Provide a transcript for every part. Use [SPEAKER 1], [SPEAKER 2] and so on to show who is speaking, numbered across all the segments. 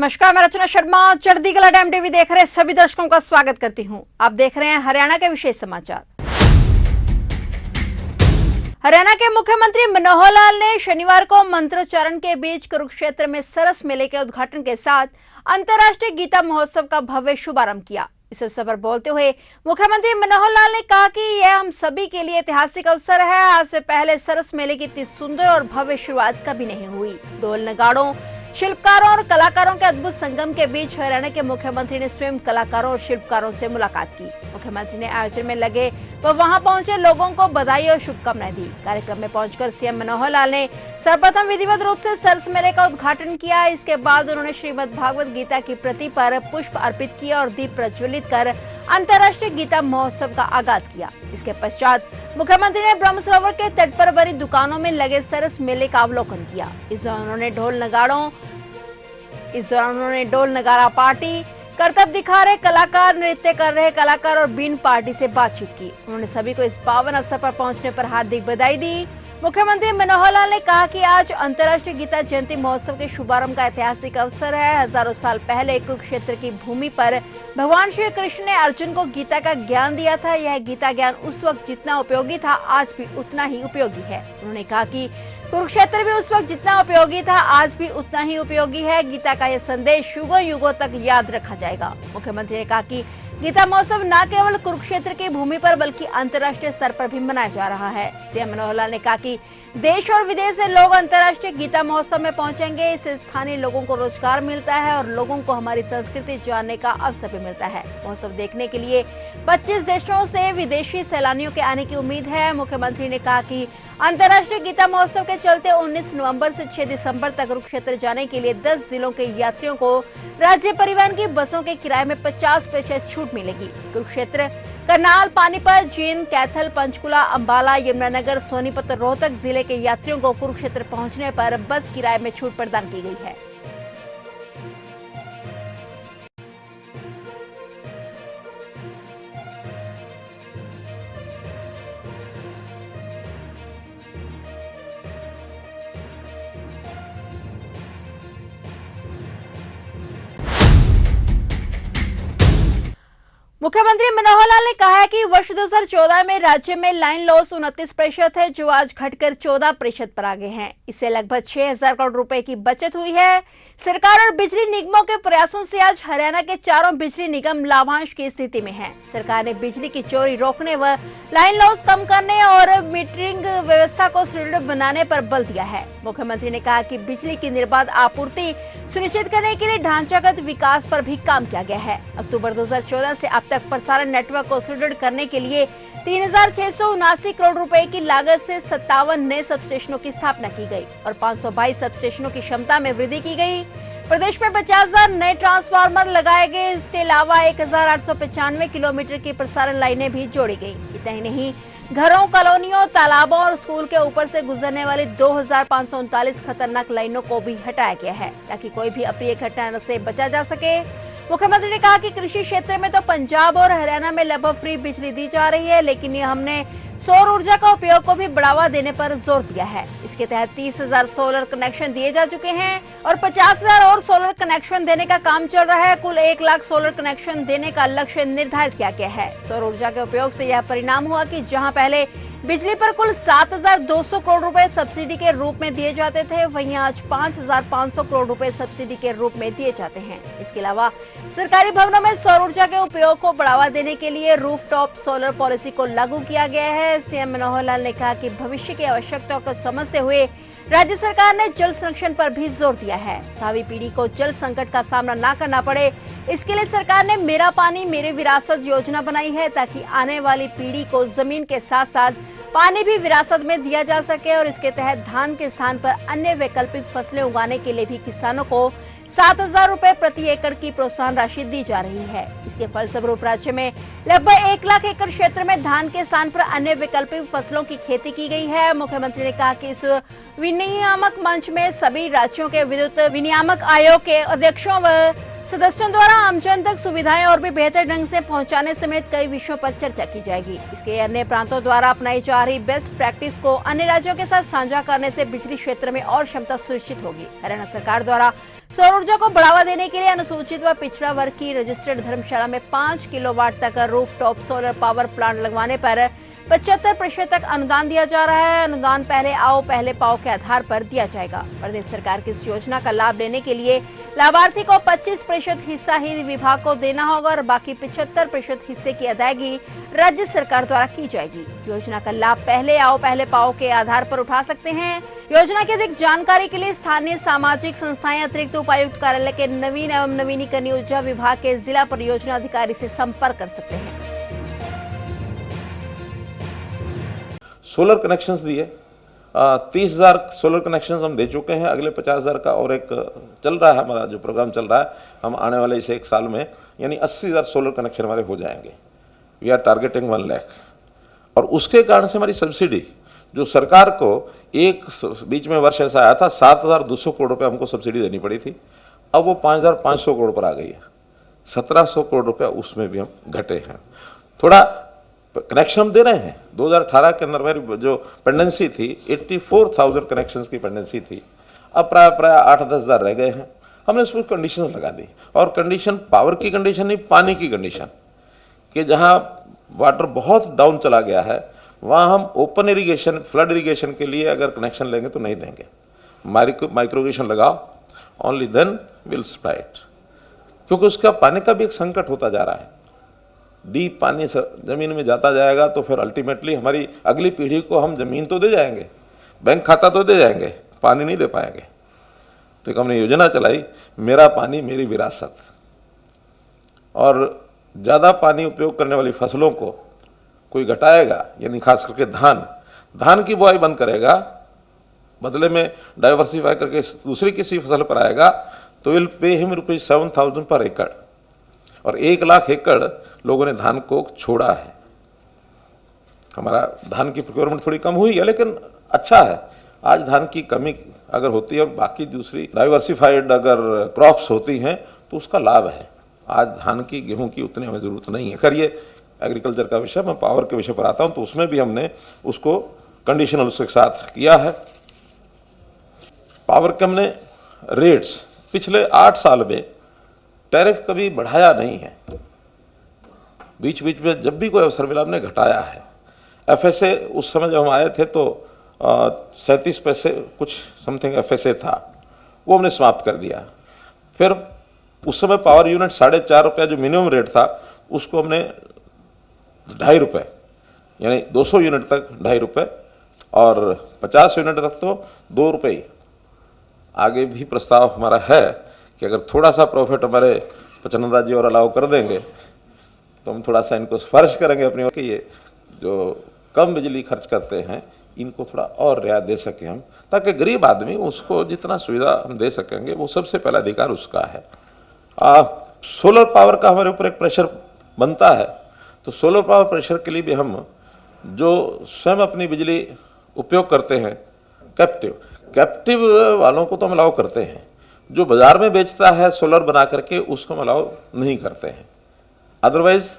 [SPEAKER 1] नमस्कार, मैं रचना शर्मा चढ़ती कला टाइम टीवी देख रहे सभी दर्शकों का स्वागत करती हूं। आप देख रहे हैं हरियाणा के विशेष समाचार। हरियाणा के मुख्यमंत्री मनोहर लाल ने शनिवार को मंत्रोच्चारण के बीच कुरुक्षेत्र में सरस मेले के उद्घाटन के साथ अंतर्राष्ट्रीय गीता महोत्सव का भव्य शुभारंभ किया। इस अवसर पर बोलते हुए मुख्यमंत्री मनोहर लाल ने कहा कि यह हम सभी के लिए ऐतिहासिक अवसर है। आज से पहले सरस मेले की इतनी सुंदर और भव्य शुरुआत कभी नहीं हुई। ढोल नगाड़ों, शिल्पकारों और कलाकारों के अद्भुत संगम के बीच हरियाणा के मुख्यमंत्री ने स्वयं कलाकारों और शिल्पकारों से मुलाकात की। मुख्यमंत्री ने आयोजन में लगे व वहां पहुंचे लोगों को बधाई और शुभकामनाएं दी। कार्यक्रम में पहुंचकर सीएम मनोहर लाल ने सर्वप्रथम विधिवत रूप से सरस मेले का उद्घाटन किया। इसके बाद उन्होंने श्रीमद् भागवत गीता की प्रति पर पुष्प अर्पित किया और दीप प्रज्वलित कर अंतर्राष्ट्रीय गीता महोत्सव का आगाज किया। इसके पश्चात मुख्यमंत्री ने ब्रह्म सरोवर के तट पर बनी दुकानों में लगे सरस मेले का अवलोकन किया। इस दौरान उन्होंने ढोल नगाड़ा पार्टी, करतब दिखा रहे कलाकार, नृत्य कर रहे कलाकार और बीन पार्टी से बातचीत की। उन्होंने सभी को इस पावन अवसर पर पहुंचने पर हार्दिक बधाई दी। मुख्यमंत्री मनोहर लाल ने कहा कि आज अंतर्राष्ट्रीय गीता जयंती महोत्सव के शुभारंभ का ऐतिहासिक अवसर है। हजारों साल पहले कुरुक्षेत्र की भूमि पर भगवान श्री कृष्ण ने अर्जुन को गीता का ज्ञान दिया था। यह गीता ज्ञान उस वक्त जितना उपयोगी था, आज भी उतना ही उपयोगी है। उन्होंने कहा कि कुरुक्षेत्र भी उस वक्त जितना उपयोगी था, आज भी उतना ही उपयोगी है। गीता का यह संदेश युगों युगों तक याद रखा जाएगा। मुख्यमंत्री ने कहा कि गीता महोत्सव न केवल कुरुक्षेत्र की भूमि पर बल्कि अंतर्राष्ट्रीय स्तर पर भी मनाया जा रहा है। सीएम मनोहर लाल ने कहा कि देश और विदेश से लोग अंतर्राष्ट्रीय गीता महोत्सव में पहुंचेंगे। इससे स्थानीय लोगों को रोजगार मिलता है और लोगों को हमारी संस्कृति जानने का अवसर भी मिलता है। महोत्सव देखने के लिए 25 देशों से विदेशी सैलानियों के आने की उम्मीद है। मुख्यमंत्री ने कहा कि अंतर्राष्ट्रीय गीता महोत्सव के चलते 19 नवंबर से 6 दिसंबर तक कुरुक्षेत्र जाने के लिए 10 जिलों के यात्रियों को राज्य परिवहन की बसों के किराए में 50% छूट मिलेगी। कुरुक्षेत्र, करनाल, पानीपत, जींद, कैथल, पंचकुला, अंबाला, यमुनानगर, सोनीपत, रोहतक जिले के यात्रियों को कुरुक्षेत्र पहुंचने पर बस किराए में छूट प्रदान की गई है। मुख्यमंत्री मनोहर लाल ने कहा है कि वर्ष 2014 में राज्य में लाइन लॉस 29% है, जो आज घटकर 14% पर आ गए हैं। इससे लगभग 6,000 करोड़ रुपए की बचत हुई है। सरकार और बिजली निगमों के प्रयासों से आज हरियाणा के चारों बिजली निगम लाभांश की स्थिति में हैं। सरकार ने बिजली की चोरी रोकने व लाइन लॉस कम करने और मीटरिंग व्यवस्था को सुदृढ़ बनाने पर बल दिया है। मुख्यमंत्री ने कहा कि बिजली की निर्बाध आपूर्ति सुनिश्चित करने के लिए ढांचागत विकास पर भी काम किया गया है। अक्टूबर 2014 से अब तक प्रसारण नेटवर्क को सुदृढ़ करने के लिए 3,679 करोड़ रुपए की लागत से 57 नए सब स्टेशनों की स्थापना की गई और 522 सब स्टेशनों की क्षमता में वृद्धि की गई। प्रदेश में 50,000 नए ट्रांसफार्मर लगाए गए। इसके अलावा 1,895 किलोमीटर की प्रसारण लाइनें भी जोड़ी गई। इतना ही नहीं, घरों, कॉलोनियों, तालाबों और स्कूल के ऊपर से गुजरने वाली 2,539 खतरनाक लाइनों को भी हटाया गया है, ताकि कोई भी अप्रिय घटना से बचा जा सके। मुख्यमंत्री ने कहा कि कृषि क्षेत्र में तो पंजाब और हरियाणा में लगभग फ्री बिजली दी जा रही है, लेकिन ये हमने सौर ऊर्जा का उपयोग को भी बढ़ावा देने पर जोर दिया है। इसके तहत 30,000 सोलर कनेक्शन दिए जा चुके हैं और 50,000 और सोलर कनेक्शन देने का काम चल रहा है। कुल 1 लाख सोलर कनेक्शन देने का लक्ष्य निर्धारित किया गया है। सौर ऊर्जा के उपयोग से यह परिणाम हुआ कि जहां पहले बिजली पर कुल 7,200 करोड़ रुपए सब्सिडी के रूप में दिए जाते थे, वहीं आज 5,500 करोड़ रुपए सब्सिडी के रूप में दिए जाते हैं। इसके अलावा सरकारी भवनों में सौर ऊर्जा के उपयोग को बढ़ावा देने के लिए रूफटॉप सोलर पॉलिसी को लागू किया गया है। सीएम मनोहर लाल ने कहा कि भविष्य की आवश्यकताओं को समझते हुए राज्य सरकार ने जल संरक्षण पर भी जोर दिया है। भावी पीढ़ी को जल संकट का सामना न करना पड़े, इसके लिए सरकार ने मेरा पानी मेरी विरासत योजना बनाई है, ताकि आने वाली पीढ़ी को जमीन के साथ साथ पानी भी विरासत में दिया जा सके। और इसके तहत धान के स्थान पर अन्य वैकल्पिक फसलें उगाने के लिए भी किसानों को 7,000 रुपए प्रति एकड़ की प्रोत्साहन राशि दी जा रही है। इसके फलस्वरूप राज्य में लगभग 1 लाख एकड़ क्षेत्र में धान के स्थान पर अन्य वैकल्पिक फसलों की खेती की गई है। मुख्यमंत्री ने कहा कि इस विनियामक मंच में सभी राज्यों के विद्युत विनियामक आयोग के अध्यक्षों व सदस्यों द्वारा आमजन तक सुविधाएं और भी बेहतर ढंग से पहुंचाने समेत कई विषयों पर चर्चा की जाएगी। इसके अन्य प्रांतों द्वारा अपनाई जा रही बेस्ट प्रैक्टिस को अन्य राज्यों के साथ साझा करने से बिजली क्षेत्र में और क्षमता सुनिश्चित होगी। हरियाणा सरकार द्वारा सौर ऊर्जा को बढ़ावा देने के लिए अनुसूचित व पिछड़ा वर्ग की रजिस्टर्ड धर्मशाला में 5 किलोवाट तक रूफटॉप सोलर पावर प्लांट लगवाने पर 75% तक अनुदान दिया जा रहा है। अनुदान पहले आओ पहले पाओ के आधार पर दिया जाएगा। प्रदेश सरकार की इस योजना का लाभ लेने के लिए लाभार्थी को 25% हिस्सा ही विभाग को देना होगा और बाकी 75% हिस्से की अदायगी राज्य सरकार द्वारा की जाएगी। योजना का लाभ पहले आओ पहले पाओ के आधार पर उठा सकते हैं। योजना की अधिक जानकारी के लिए स्थानीय सामाजिक संस्थाएं अतिरिक्त उपायुक्त कार्यालय के नवीन एवं नवीनीकरणीय ऊर्जा विभाग के जिला परियोजना अधिकारी से संपर्क कर सकते हैं।
[SPEAKER 2] सोलर कनेक्शंस दिए 30,000 सोलर कनेक्शंस हम दे चुके हैं। अगले 50,000 का और एक चल रहा है, हमारा जो प्रोग्राम चल रहा है। हम आने वाले इस एक साल में यानी 80,000 सोलर कनेक्शन हमारे हो जाएंगे। We are targeting 1 lakh. और उसके कारण से हमारी सब्सिडी जो सरकार को एक बीच में वर्ष ऐसा आया था 7,200 करोड़ रुपये हमको सब्सिडी देनी पड़ी थी, अब वो 5,500 करोड़ पर आ गई है। 1,700 करोड़ रुपया उसमें भी हम घटे हैं। थोड़ा कनेक्शन हम दे रहे हैं। 2018 के अंदर मेरी जो पेंडेंसी थी 84,000 कनेक्शंस की पेंडेंसी थी, अब प्राय 8-10 हज़ार रह गए हैं। हमने उसमें कंडीशन लगा दी, और कंडीशन पावर की कंडीशन नहीं, पानी की कंडीशन, कि जहाँ वाटर बहुत डाउन चला गया है वहाँ हम ओपन इरिगेशन फ्लड इरिगेशन के लिए अगर कनेक्शन लेंगे तो नहीं देंगे। माइक्रो इरिगेशन लगाओ, only then will supply it, क्योंकि उसका पानी का भी एक संकट होता जा रहा है। डीप पानी जमीन में जाता जाएगा तो फिर अल्टीमेटली हमारी अगली पीढ़ी को हम जमीन तो दे जाएंगे, बैंक खाता तो दे जाएंगे, पानी नहीं दे पाएंगे। तो एक हमने योजना चलाई, मेरा पानी मेरी विरासत, और ज़्यादा पानी उपयोग करने वाली फसलों को कोई घटाएगा, यानी खास करके धान की बुआई बंद करेगा, बदले में डाइवर्सिफाई करके दूसरी किसी फसल पर आएगा, तो विल पे हिम ₹7,000 पर एकड़, और 1 लाख एकड़ लोगों ने धान को छोड़ा है। हमारा धान की प्रोक्योरमेंट थोड़ी कम हुई है, लेकिन अच्छा है। आज धान की कमी अगर होती है और बाकी दूसरी डाइवर्सिफाइड अगर क्रॉप्स होती हैं तो उसका लाभ है। आज धान की गेहूं की उतनी हमें ज़रूरत नहीं है। खैर, ये एग्रीकल्चर का विषय, मैं पावर के विषय पर आता हूं, तो उसमें भी हमने उसको कंडीशनल उसके साथ किया है। पावर के हमने रेट्स पिछले 8 साल में टैरिफ कभी बढ़ाया नहीं है। बीच बीच में जब भी कोई अवसर मिला हमने घटाया है। FSA उस समय जब हम आए थे तो 37 पैसे कुछ समथिंग FSA था, वो हमने समाप्त कर दिया। फिर उस समय पावर यूनिट 4.5 रुपया जो मिनिमम रेट था उसको हमने 2.5 रुपये, यानी 200 यूनिट तक 2.5 रुपये, और 50 यूनिट तक तो 2 रुपये। आगे भी प्रस्ताव हमारा है कि अगर थोड़ा सा प्रॉफिट हमारे पचनंदा जी और अलाउ कर देंगे तो हम थोड़ा सा इनको सिफारिश करेंगे अपनी ओर कि ये जो कम बिजली खर्च करते हैं इनको थोड़ा और रियायत दे सकें हम, ताकि गरीब आदमी उसको जितना सुविधा हम दे सकेंगे वो सबसे पहला अधिकार उसका है। सोलर पावर का हमारे ऊपर एक प्रेशर बनता है, तो सोलर पावर प्रेशर के लिए भी हम जो स्वयं अपनी बिजली उपयोग करते हैं कैप्टिव वालों को तो हम अलाउ करते हैं। जो बाजार में बेचता है सोलर बना करके उसको हम अलाउ नहीं करते हैं। अदरवाइज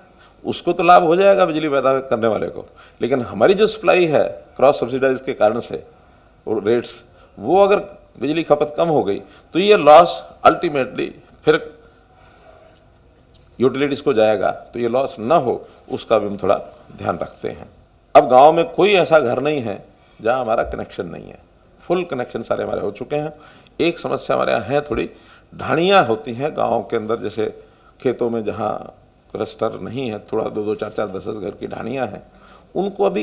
[SPEAKER 2] उसको तो लाभ हो जाएगा बिजली पैदा करने वाले को, लेकिन हमारी जो सप्लाई है क्रॉस सब्सिडाइज के कारण से रेट्स, वो अगर बिजली खपत कम हो गई तो ये लॉस अल्टीमेटली फिर यूटिलिटीज को जाएगा, तो ये लॉस ना हो उसका भी हम थोड़ा ध्यान रखते हैं। अब गांव में कोई ऐसा घर नहीं है जहां हमारा कनेक्शन नहीं है, फुल कनेक्शन सारे हमारे हो चुके हैं। एक समस्या हमारे यहाँ है, थोड़ी ढाणियाँ होती हैं गाँव के अंदर, जैसे खेतों में जहाँ क्लस्टर नहीं है, थोड़ा 2-2, 4-4, 10-10 घर की ढाणियाँ हैं, उनको अभी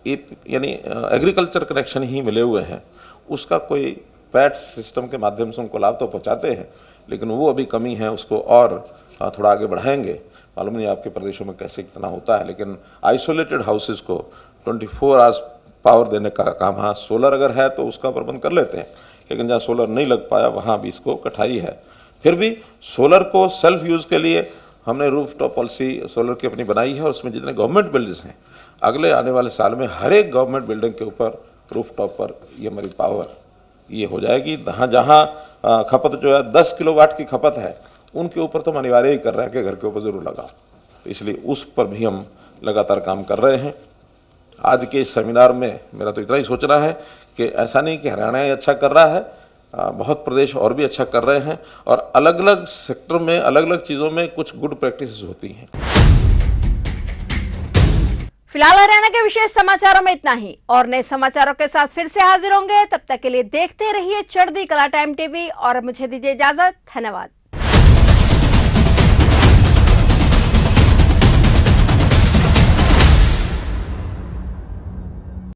[SPEAKER 2] यानी एग्रीकल्चर कनेक्शन ही मिले हुए हैं। उसका कोई पैट सिस्टम के माध्यम से उनको लाभ तो पहुँचाते हैं, लेकिन वो अभी कमी है, उसको और थोड़ा आगे बढ़ाएंगे। मालूम नहीं आपके प्रदेशों में कैसे कितना होता है, लेकिन आइसोलेटेड हाउसेस को 24 आवर्स पावर देने का काम, हाँ सोलर अगर है तो उसका प्रबंध कर लेते हैं, लेकिन जहाँ सोलर नहीं लग पाया वहाँ भी इसको कठिनाई है। फिर भी सोलर को सेल्फ यूज़ के लिए हमने रूफटॉप पॉलिसी सोलर की अपनी बनाई है, और उसमें जितने गवर्नमेंट बिल्डिंग्स हैं अगले आने वाले साल में हर एक गवर्नमेंट बिल्डिंग के ऊपर रूफटॉप पर ये हमारी पावर ये हो जाएगी। जहाँ खपत जो है 10 किलोवाट की खपत है उनके ऊपर तो हम अनिवार्य ही कर रहे हैं कि घर के ऊपर ज़रूर लगाओ, इसलिए उस पर भी हम लगातार काम कर रहे हैं। आज के इस सेमिनार में मेरा तो इतना ही सोचना है कि ऐसा नहीं कि हरियाणा ही अच्छा कर रहा है, बहुत प्रदेश और भी अच्छा कर रहे हैं और अलग अलग सेक्टर में अलग अलग चीज़ों में कुछ गुड प्रैक्टिसेस होती हैं।
[SPEAKER 1] फिलहाल हरियाणा के विशेष समाचारों में इतना ही और नए समाचारों के साथ फिर से हाजिर होंगे। तब तक के लिए देखते रहिए चढ़ती कला टाइम टीवी और मुझे दीजिए इजाजत। धन्यवाद।